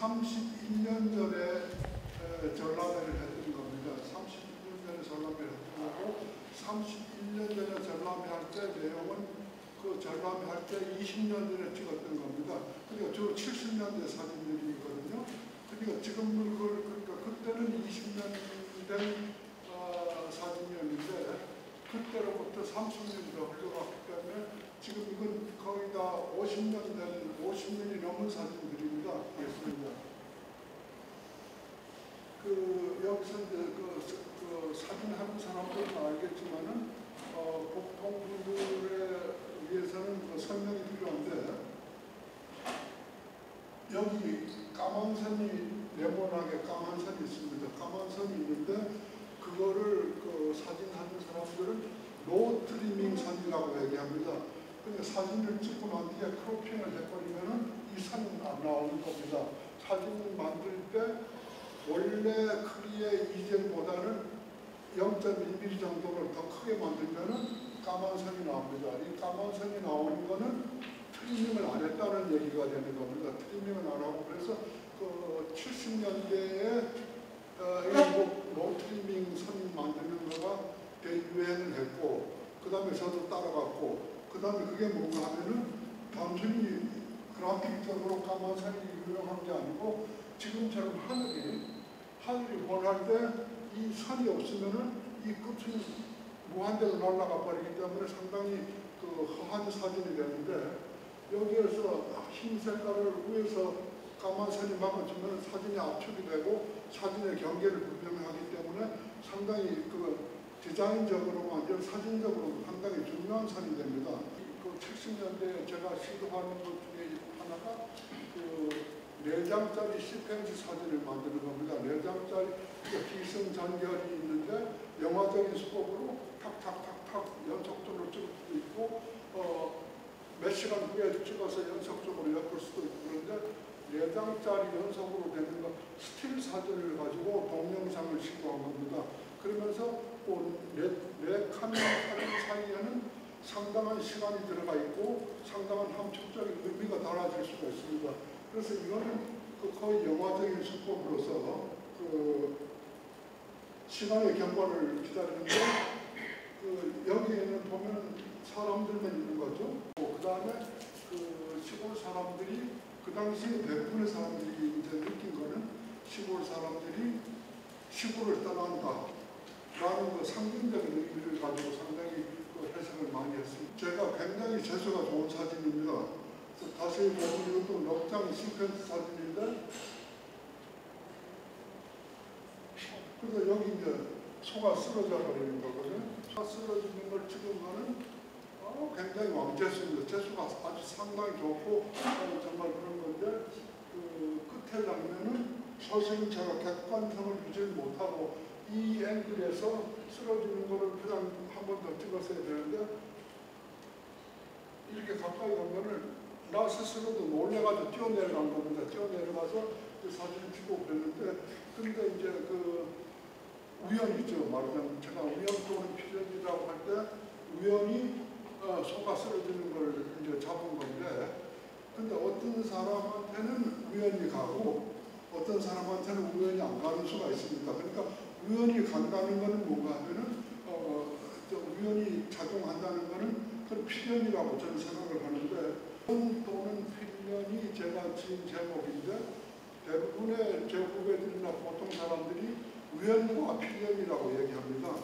31년 전에 전람회를 했던 겁니다. 31년 전에 전람회를 했던 거고 31년 전에 전람회 할 때 내용은 그 전람회 할 때 20년 전에 찍었던 겁니다. 그러니까 저 70년대 사진들이거든요. 그러니까 지금 그러니까 그때는 20년 된 사진이었는데 그때로부터 30년이 더 흘러갔기 때문에 지금 이건 거의 다 50년이 넘은 사진들입니다. 그렇습니다. 여기서 이제 그 사진하는 사람들은 알겠지만은 보통 분들에 위해서는 설명이 필요한데 여기 까만 선이 네모나게 까만 선이 있습니다. 까만 선이 있는데 그거를 사진하는 사람들은 노 트리밍 선이라고 얘기합니다. 그러니까 사진을 찍고 난 뒤에 크로핑을 해버리면은 이 선은 안 나오는 겁니다. 사진을 만들 때 원래 크기의 이전보다는 0.1mm 정도를 더 크게 만들면은 까만 선이 나옵니다. 이 까만 선이 나오는 거는 트리밍을 안 했다는 얘기가 되는 겁니다. 트리밍을 안 하고 그래서 70년대에 노트리밍 선 만드는 거가 대유행을 했고 그 다음에 저도 따라갔고 그 다음에 그게 뭔가 하면은 단순히 그래픽적으로 까만 선이 유명한 게 아니고 지금처럼 하늘이 원할 때 이 선이 없으면은 이 끝은 무한대로 날아가 버리기 때문에 상당히 허한 사진이 되는데 여기에서 흰 색깔을 위에서 까만 선이 막아주면 사진이 압축이 되고 사진의 경계를 분명하기 때문에 상당히 디자인적으로 완전 사진적으로 상당히 중요한 선이 됩니다. 70년대에 제가 시도하는 것 중에 하나가 4장짜리 시퀀스 사진을 만드는 겁니다. 4장짜리 기승전결이 있는데 영화적인 수법으로 탁탁탁탁 연속적으로 찍을 수도 있고 몇 시간 후에 찍어서 연속적으로 엮을 수도 있고 그런데 4장짜리 연속으로 되는 거 스틸 사진을 가지고 동영상을 시도한 겁니다. 그러면서 네 카메라 사진 사이에는 상당한 시간이 들어가 있고 상당한 함축적인 의미가 달라질 수가 있습니다. 그래서 이거는 거의 영화적인 수법으로서 시간의 경과를 기다리는데 여기에는 보면 사람들만 있는 거죠. 그 다음에 시골 사람들이 그 당시에 대부분의 사람들이 이제 느낀 거는 시골 사람들이 시골을 떠난다 라는 상징적인 의미를 가지고 상당히 해석을 많이 했습니다. 제가 굉장히 재수가 좋은 사진입니다. 다시 보면 이것도 넉장 시퀀스 사진인데 그래서 여기 이제 소가 쓰러져 버리는 거거든요. 소가 쓰러지는 걸 찍은 거는 굉장히 왕재수입니다. 재수가 아주 상당히 좋고 정말 그런 건데 끝에 장면은 사실은 제가 객관성을 유지 못하고 이 앵글에서 쓰러지는 거를 그냥 한 번 더 찍었어야 되는데 이렇게 가까이 가면은 나 스스로도 놀래가지고 뛰어내려간 겁니다. 뛰어내려가서 그 사진을 찍고 그랬는데 근데 이제 우연이죠. 말하자면 제가 우연 또는 필연이라고 할 때 우연히 소가 쓰러지는 걸 이제 잡은 건데 근데 어떤 사람한테는 우연히 가고 어떤 사람한테는 우연히 안 가는 수가 있습니다. 그러니까 우연히 간다는 거는 뭔가 하면은 우연히 작용한다는 거는 그건 필연이라고 저는 생각을 하는데 우연 또는 필연이 제가 지은 제목인데 대부분의 제 후배들이나 보통 사람들이 우연과 필연이라고 얘기합니다.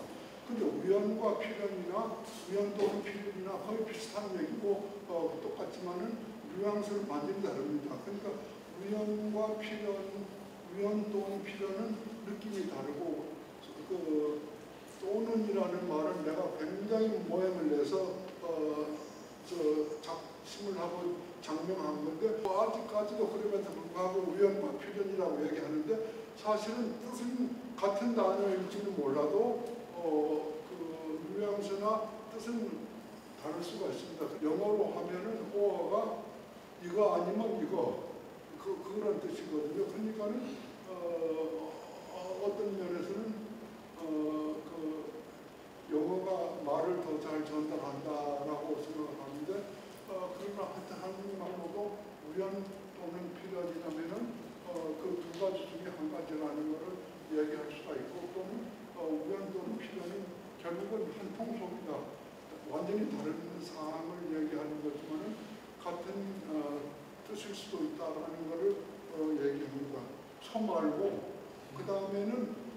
근데 우연과 필연이나 우연 또는 필연이나 거의 비슷한 얘기고 똑같지만은 뉘앙스는 완전히 다릅니다. 그러니까 우연과 필연, 우연 또는 필연은 느낌이 다르고 또는이라는 말은 내가 굉장히 모양을 내서 작심을 하고 장명한 건데 아직까지도 그럼에도 불구하고 우연과 필연이라고 얘기하는데 사실은 뜻은 같은 단어일지는 몰라도 뉘앙스나 뜻은 다를 수가 있습니다. 영어로 하면은 or가 이거 아니면 이거 그런 뜻이거든요. 그러니까는 어떤 면에서는 영어가 말을 더 잘 전달한다라고 생각하는데 그러나 하여튼 한국말로도 우연 또는 필연이라면은 결국은 한 통속이다. 완전히 다른 사항을 얘기하는 거지만은 같은 뜻일 수도 있다라는 것을 얘기합니다. 소 말고 그 다음에는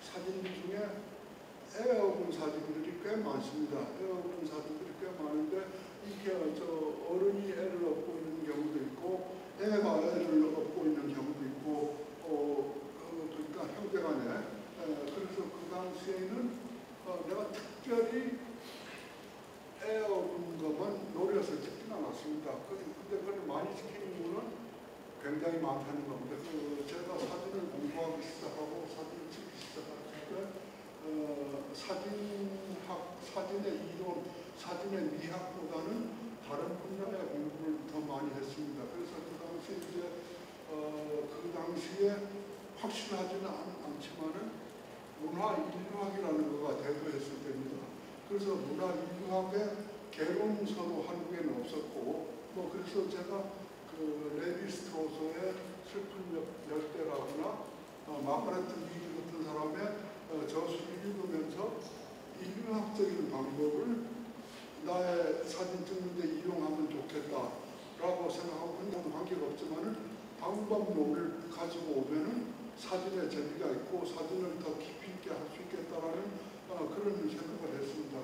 사진 중에 애어본 사진들이 꽤 많습니다. 애어본 사진들이 꽤 많은데 이게 어른이 애를 업고 있는 경우도 있고 애가 애를 업고 있는 경우도 있고 그러니까 형제간에 그래서 그 당시에는 내가 특별히 애 업은 것만 노려서 찍지는 않았습니다. 근데 그걸 많이 찍히는 이유는 굉장히 많다는 겁니다. 제가 사진을 공부하기 시작하고 사진을 찍기 시작했을 때 사진의 이론, 사진의 미학보다는 다른 분야의 공부를 더 많이 했습니다. 그래서 그 당시에 확실하지는 않지만은 문화 인류학이라는 거가 대두했을 때입니다. 그래서 문화 인류학의 개론서도 한국에는 없었고, 그래서 제가 레비 스트로서의 슬픈 열대라거나 마가레트 미드 같은 사람의 저술을 읽으면서 인류학적인 방법을 나의 사진 찍는데 이용하면 좋겠다라고 생각하고 그냥 관계가 없지만은 방법론을 가지고 오면은 사진에 재미가 있고 사진을 더 깊이 있게 할 수 있겠다라는 그런 생각을 했습니다.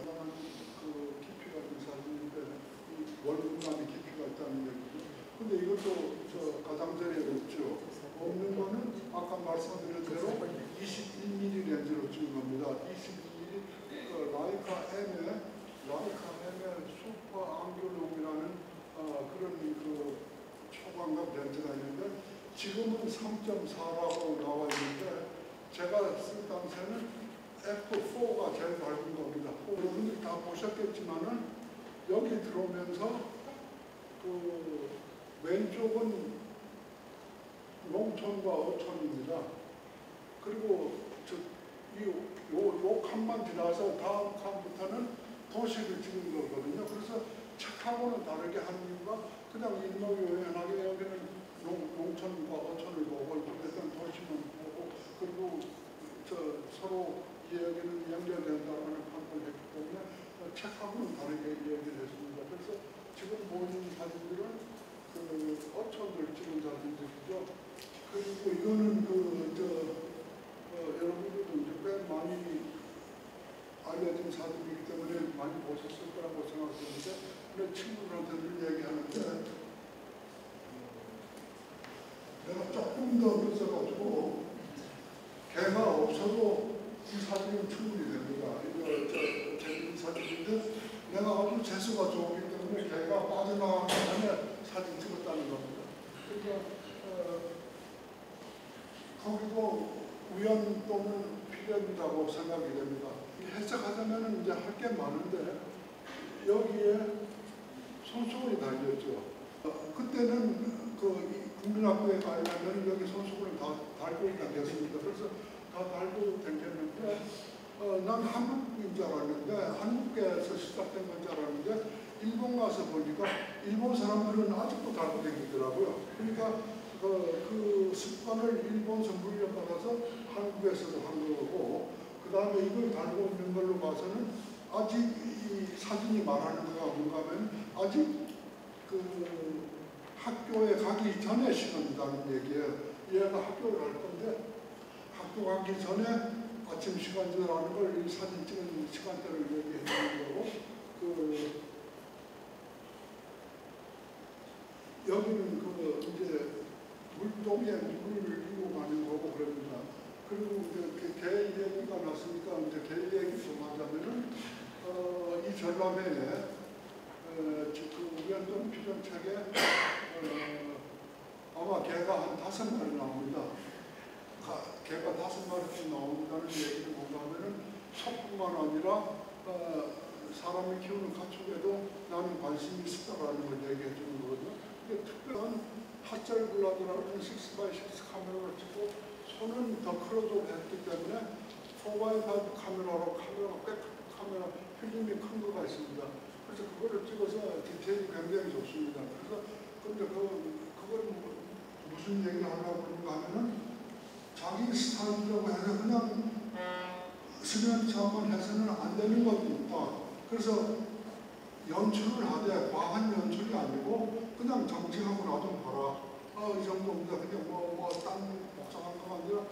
그 깊이가 있는 사진인데 원문감이 깊이가 있다는 얘기죠. 근데 이것도 가장자리에 없죠. 없는 거는 아까 말씀드린 대로 21mm 렌즈로 찍은 겁니다. 21mm 라이카 M의 슈퍼 앙귤룸이라는 그런 초광각 렌즈가 있는데 지금은 3.4라고 나와 있는데 제가 쓸 당시에는 F4가 제일 밝은 겁니다. 여러분들이 다 보셨겠지만은 여기 들어오면서 왼쪽은 농촌과 어촌입니다. 그리고 요 칸만 지나서 다음 칸부터는 도시를 찍는 거거든요. 그래서 책하고는 다르게 하는 이유가 그냥 일목요연하게 여기는 농촌과 어촌을 보고 이쪽에서는 도시만 보고 그리고 서로 이야기는 연결된다는 판단을 했기 때문에 책하고는 다르게 이야기를 했습니다. 그래서 지금 보이는 사진들은 어촌들 찍은 사진들이죠. 그리고 이거는 여러분들도 이제 꽤 많이 알려진 사진이기 때문에 많이 보셨을 거라고 생각했는데, 근데 친구들한테 늘 얘기하는데, 내가 조금 더 늦어가지고, 개가 없어도 이 사진은 충분히 됩니다. 이거 재밌는 사진인데, 내가 아주 재수가 좋기 때문에 개가 빠져나가기 전에 사진 찍었다는 겁니다. 그러니까, 거기도 우연 또는 필연이라고 생각이 됩니다. 해석하자면 이제 할 게 많은데 여기에 손수건이 달렸죠. 그때는 국민학교에 가려면 여기 손수건을 다 달고 다녔습니다. 그래서 다 달고 다녔는데 난 한국인 줄 알았는데 한국에서 시작된 건 줄 알았는데 일본 가서 보니까 일본 사람들은 아직도 달고 다니더라고요. 그러니까 그 습관을 일본서 물려받아서 한국에서도 한 거고, 그 다음에 이걸 달고 있는 걸로 봐서는 아직 이 사진이 말하는 거가 뭔가 하면 아직 학교에 가기 전에 시간이라는 얘기예요. 얘가 학교를 갈 건데 학교 가기 전에 아침 시간이라는 걸 이 사진 찍은 시간대를 얘기해 주는 거고, 여기는 이제 물동에 물을 이용하는 거고 그럽니다. 그리고 이제 개 얘기가 났으니까 이제 개 얘기 좀 하자면은 이 전람회에 우연동 필연책에 아마 개가 한 5마리 나옵니다. 개가 5마리 나온다는 얘기는 뭔가 하면은 소뿐만 아니라 사람이 키우는 가축에도 나는 관심이 있다라는 걸 얘기해 주는 거거든요. 근데 특별한 핫젤 블라드라는 6x6 카메라를 찍고 손은 더 클로즈업 했기 때문에 4x5 카메라로 카메라가 꽤 카메라 필름이 큰 거가 있습니다. 그래서 그거를 찍어서 디테일이 굉장히 좋습니다. 그래서 근데 그걸 무슨 얘기를 하려고 그런가 하면은 자기 스타일이라고 해서 그냥 수면차만 해서는 안 되는 것도 있다. 그래서 연출을 하되 과한 연출이 아니고 그냥 정지하고 나 좀 봐라. 이 정도입니다. 그냥 딴 복잡한 것만 아니라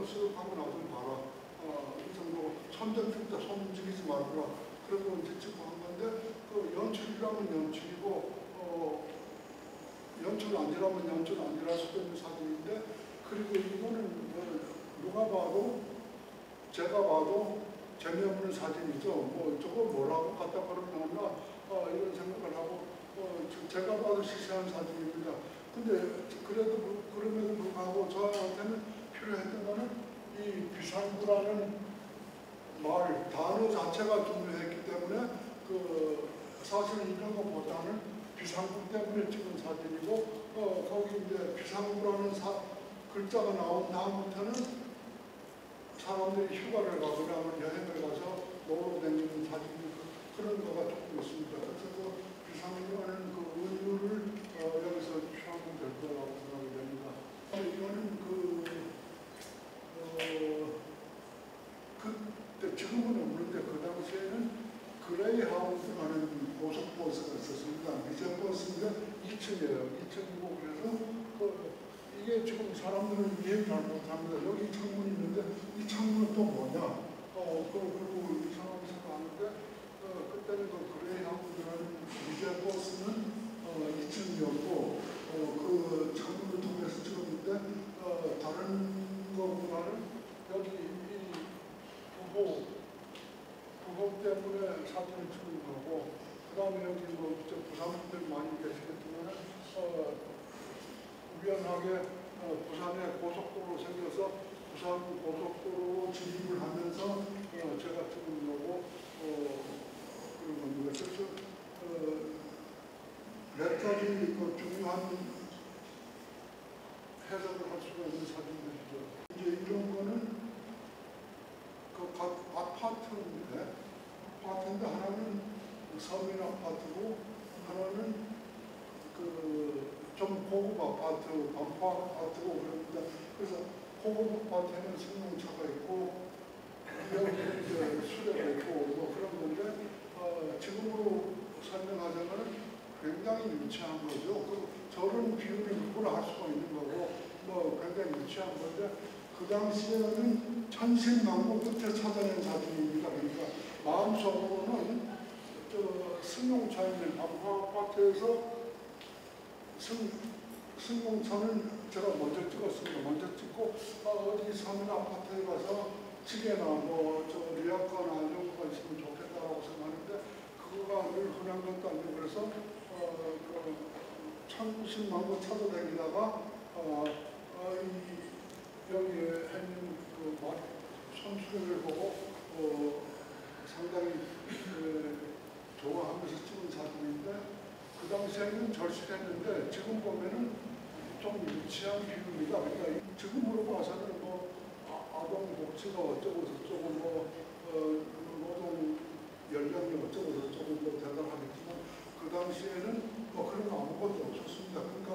수업하고 나 좀 봐라. 이 정도 손전 뜰 때 손 움직이지 말아라. 그리고 이제 찍고 한 건데 그 연출이라면 연출이고 연출 아니라면 연출 아니랄 수도 있는 사진인데 그리고 이거는 누가 봐도 제가 봐도 재미없는 사진이죠. 저거 뭐라고 갖다 걸어놨나 이런 생각을 하고 제가 봐도 시시한 사진입니다. 근데 그래도 그럼에도 불구하고 저한테는 필요했던 거는 이 비상구라는 말 단어 자체가 중요했기 때문에 사실은 이런 것보다는 비상구 때문에 찍은 사진이고 거기 이제 비상구라는 글자가 나온 다음부터는 사람들이 휴가를 가거나 여행을 가서 놀러 다니는 사진 그런 거가 조금 있습니다. 그래서 그 비상구라는 그 의미를 여기서 취하면 될 거라고 생각이 됩니다. 이거는 그때 지금은 없는데 그 당시에는 그레이하운드라는 고속버스가 있었습니다. 미제버스인데 2층이에요. 2층이고 그래서 이게 지금 사람들은 이해를 잘 못합니다. 여기 창문이 있는데 이 창문은 또 뭐냐? 그리고 이상하게 생각하는데 그때는 그 그레이하운드라는 미제버스는 2층이었고 그 창문을 통해서 찍었는데 다른 것보다는 여기 이 부호 때문에 사진을 찍은 거고 그 다음에 여기 부산분들 많이 계시겠지만 우연하게 부산에 고속도로 생겨서 부산 고속도로 진입을 하면서 제가 찍은 거고 그런 겁니다. 그래서 몇 가지 중요한 해석을 할 수가 있는 사진들이죠. 이제 이런 거는 각 아파트인데 하나는 서민 아파트고 하나는 좀 고급 아파트, 반포 아파트고 그럽니다. 그래서 고급 아파트에는 승용차가 있고 여기는 이제 수레가 있고 그런 건데 지금으로 설명하자면 굉장히 유치한 거죠. 저런 비율을 누구나 할 수가 있는 거고 굉장히 유치한 건데 그 당시에는 천신만고 끝에 찾아낸 사진입니다. 그러니까 마음속으로는 승용차에 있는 반포 아파트에서 승용차는 제가 먼저 찍었습니다. 먼저 찍고 어디 서민 아파트에 가서 시계나 리아카나 이런 거가 있으면 좋겠다라고 생각하는데 그거가 늘 흔한 것도 아니고 그래서 천신만고 찾아다니다가 여기에 있는 손수레를 보고 상당히 좋아하면서 찍은 사진인데 그 당시에는 절실했는데 지금 보면은 좀 유치한 비유입니다. 그러니까 지금으로 봐서는 아동 복지가 어쩌고 저쩌고 노동 연령이 어쩌고 저쩌고 대단하겠지만 그 당시에는 그런 거 아무것도 없었습니다. 그러니까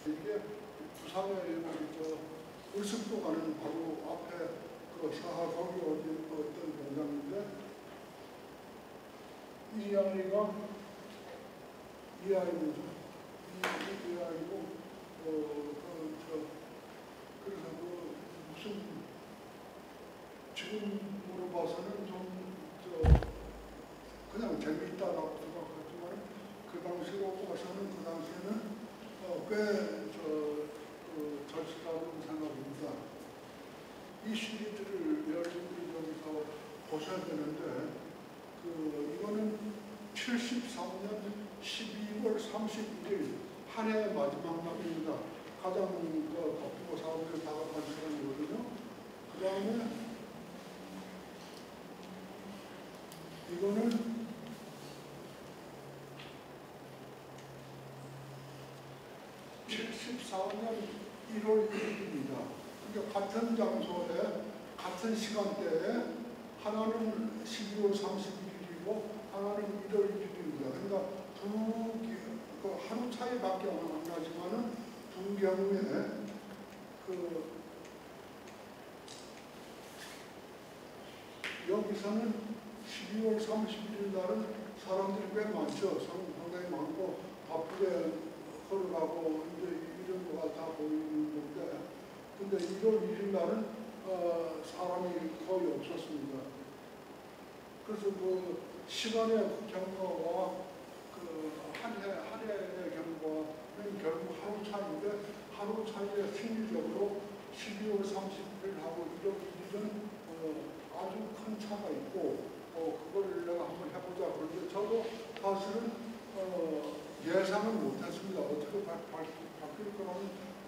이게 부산에 을습도 가는 바로 앞에 사하 거기 어떤 공장인데 이 아이가 이 아이죠. 이 아이고 그래서 무슨 지금으로 봐서는 그냥 재미있다라고 생각하지만 그 당시로 봐서는 그 당시에는 꽤 절실하다고 생각합니다. 이 시리즈를 여러분들이 여기서 보셔야 되는데 이거는 73년 12월 31일 한 해 마지막 날입니다. 가장 바쁘고 사람들이 다가간 시간이거든요. 그 다음에 이거는 74년 1월 1일입니다. 그러니까 같은 장소에 같은 시간대에 하나는 12월 31일이고 하나는 1월 1일입니다. 그러니까 하루 차이밖에 안 나지만은 두 경우에 여기서는 12월 31일 날은 사람들이 꽤 많죠. 상당히 많고 바쁘게 걸어가고 이제 이런 거가 다 보이는 건데, 근데 1월 1일 날은 사람이 거의 없었습니다. 그래서 그 시간의 경과와 그 한 해의 경과는 결국 하루 차이인데, 하루 차이에 심리적으로 12월 30일하고 1월 1일은 아주 큰 차가 있고, 그걸 내가 한번 해보자. 그런데 저도 사실은 예상은 못했습니다. 어떻게 바뀔 거라는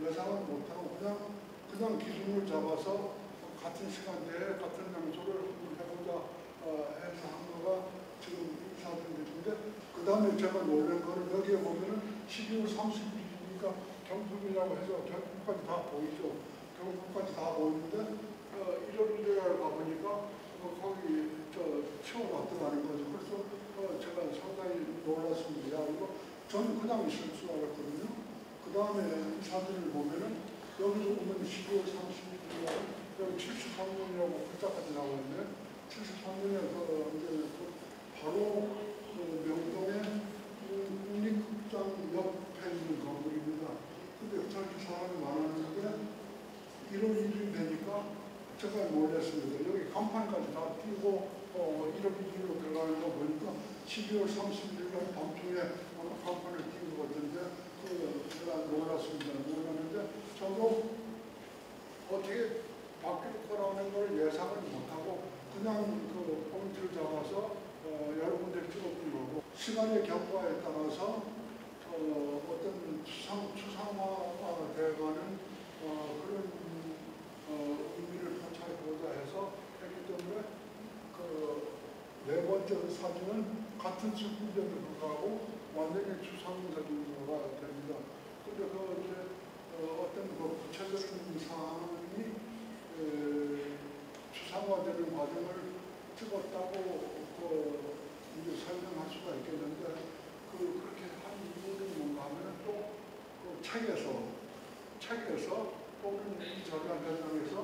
예상은 못하고 그냥 기준을 잡아서 같은 시간대에 같은 장소를 한번 해보자 해서 한 거가 지금 인사드린데, 그 다음에 제가 놀란 거는 여기에 보면은 12월 30일이니까 경품이라고 해서 경품까지 다 보이죠. 경품까지 다 보이는데 1월 1일에 가보니까 거기 치워놨더라는 거죠. 그래서 제가 상당히 놀랐습니다. 야, 이거 저는 그냥 있을 줄 알았거든요. 그 다음에 사진을 보면은 여기서 보면 12월 30일에 여기 73년이라고 글자까지 나와 있는데, 73년에 이제 바로 명동의 국립극장 옆에 있는 건물입니다. 근데 저렇게 사람이 많았는데 1월 1일 되니까 제가 놀랐습니다. 여기 간판까지 다 띄고 1월 1일로 들어가는 거 보니까 12월 30일 날 밤중에 간판을 띄운 것 같은데 제가 놀랐습니다. 놀랐는데 저도 어떻게 바뀔 거라는 걸 예상을 못하고 그냥 그 포인트를 잡아서 여러분들 찍어준 거고, 시간의 경과에 따라서 어떤 추상화가 돼가는 그런 의미를 포착해보자 해서 했기 때문에 그 네 번째 사진은 같은 측면에도 불구하고 완전히 추상적인 거가 됩니다. 근데 그 이제 어떤 그 구체적인 사항이 추상화되는 과정을 찍었다고 이제 설명할 수가 있겠는데, 그렇게 한 이유는 뭔가 하면 또 그 책에서 또는 이 전략 현장에서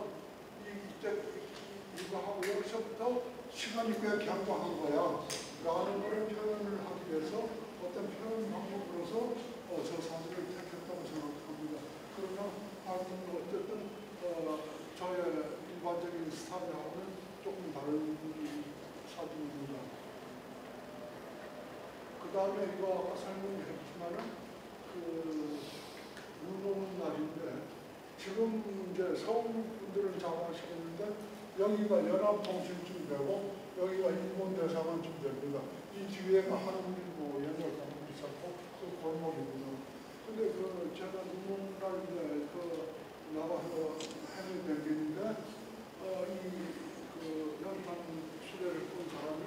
이거 하고 여기서부터 시간이 꽤 경과한 거야 라는 거를 표현을 하기 위해서 어떤 표현 방법으로서 저 사진을 택했다고 생각합니다. 그러나 어쨌든 저의 일반적인 스타일하고는 조금 다른 사진입니다. 그 다음에 이거 아까 설명했지만은 눈 오는 날인데, 지금 이제 서울 분들은 잘 아시겠는데 여기가 연합통신쯤 되고 여기가 일본대사관쯤 됩니다. 이 뒤에가 한국일보 연결관이 있었고 그 골목입니다. 근데 제가 눈 오는 날인데 나가서 해외 댕기는데 이 연탄 수레를 꾼 사람이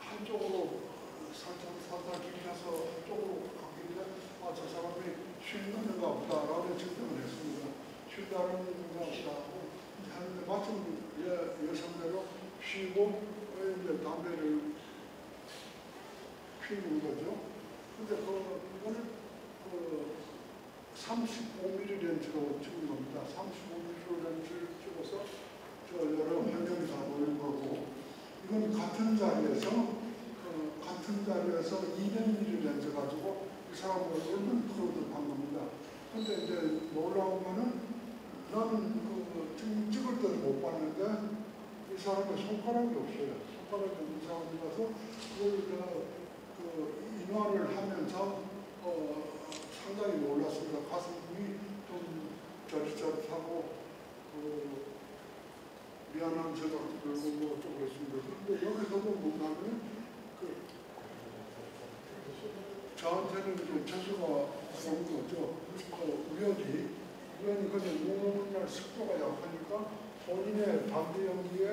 한쪽으로 살짝 기켜서 한쪽으로 가길래 저 사람이 쉰다는가 보다라는 측정을 했습니다. 쉰다는가 보다 하고 하는데 마침 예상대로 쉬고 이제 담배를 피우는 거죠. 근데 이거는 35mm 렌즈로 찍은 겁니다. 35mm 렌즈를 찍어서 여러 환경이 다 보이는 거고, 이건 같은 자리에서 200mm 렌즈 가지고 이 사람 얼굴을 풀어둔 겁니다. 근데 이제 놀라운 거는 나는 지금 찍을 때는 못 봤는데 이 사람의 손가락이 없어요. 손가락이 없는 사람이라서 그걸 인화를 하면서 상당히 놀랐습니다. 가슴이 좀 저릿저릿하고 미안한 생각도 들고 뭐 좀 그렇습니다. 그런데 여기서도 뭔가는 저한테는 이제 재수가 온 거죠. 우연히 그냥 눈 오는 날 습도가 약하니까 본인의 담배 연기에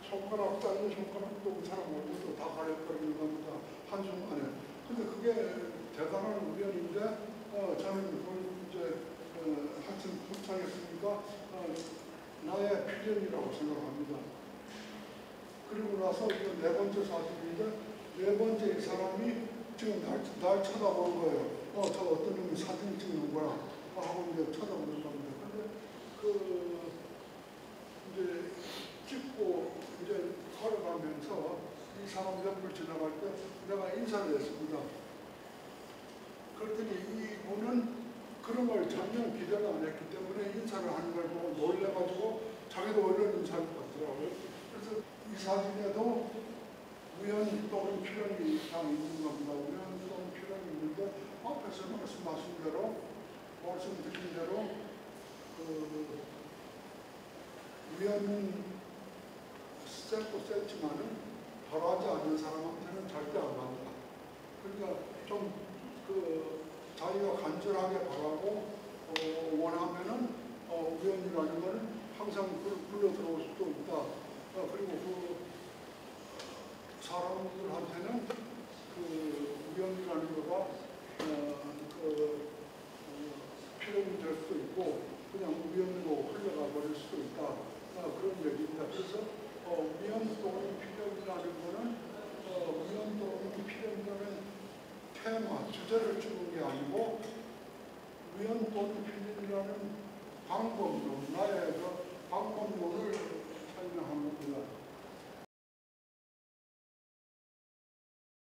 손가락, 짧은 손가락도 그 사람 얼굴도 다 가려버리는 겁니다. 한순간에. 근데 그게 대단한 우연인데, 저는 그걸 이제 하여튼 포착했으니까 나의 필연이라고 생각합니다. 그리고 나서 이거 네 번째 사진인데, 네 번째 이 사람이 지금 날 쳐다보는 거예요. 저 어떤 놈이 사진 찍는 거야. 하고 이제 쳐다보는 겁니다. 근데 이제 찍고 이제 지나가면서 이 사람 옆을 지나갈 때 내가 인사를 했습니다. 그랬더니 이분은 그런 걸 전혀 기대를 안 했기 때문에 인사를 하는 걸 보고 놀래가지고 자기도 얼른 인사를 받더라고요. 그래서 이 사진에도 우연 또는 필연이 다 있는 겁니다. 우연 또는 필연이 있는데 앞에서 말씀드린 대로 그 우연은 쎄고 쎄지만은 바라지 않는 사람한테는 절대 안 간다. 그러니까 좀 그 자기가 간절하게 바라고 원하면은 우연이라는 것은 항상 불러 들어올 수도 있다. 그리고 그 사람들한테는 그 우연이라는 거가 필연이 될 수도 있고 그냥 우연으로 흘러가 버릴 수도 있다. 그런 얘기입니다. 그래서 우연 또는 필연이라는 거는 우연 또는 필연이라는 테마, 주제를 주는 게 아니고 우연 또는 필연이라는 방법론, 나의 그 방법론을 설명한 겁니다.